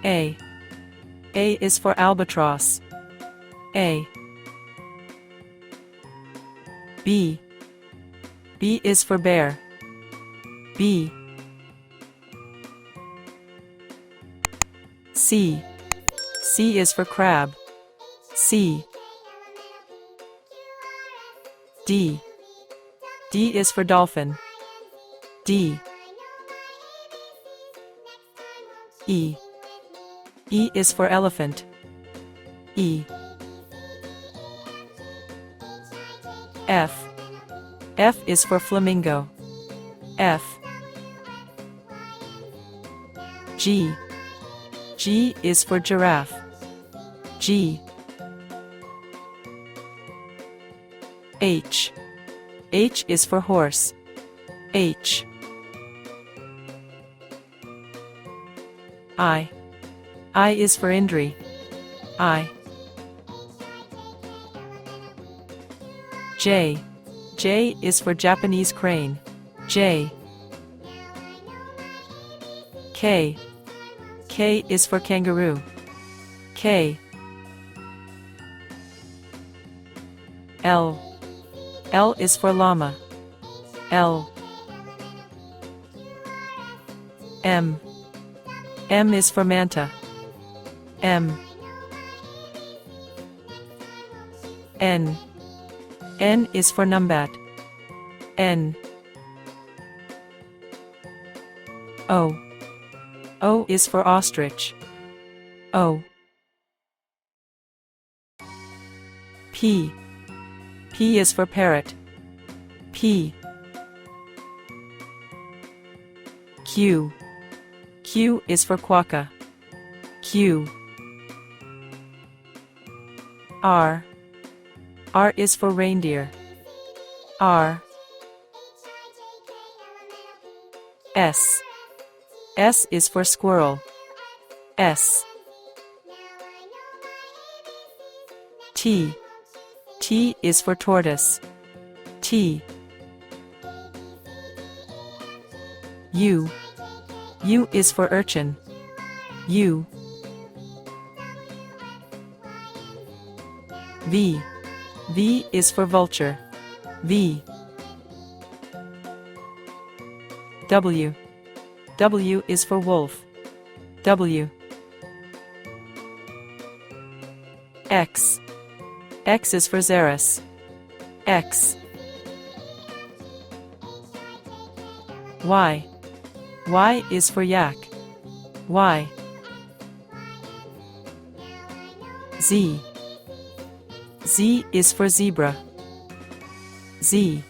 A. A is for albatross. A. B. B is for bear. B. C. C is for crab. C. D. D is for dolphin. D. E. E is for elephant. E. F. F is for flamingo. F. G. G is for giraffe. G. H. H is for horse. H. I. I is for Indri. I. J. J is for Japanese crane. J. K. K is for kangaroo. K. L. L is for llama. L. M. M is for manta. M. N. N is for numbat. N. O. O is for ostrich. O. P. P is for parrot. P. Q. Q is for quokka. Q. R. R is for reindeer. R. S. S is for squirrel. S. T. T is for tortoise. T. U. U is for urchin. U. V. V is for vulture. V. W. W is for wolf. W. X. X is for Xerus. X. Y. Y is for yak. Y. Z. Z is for zebra. Z.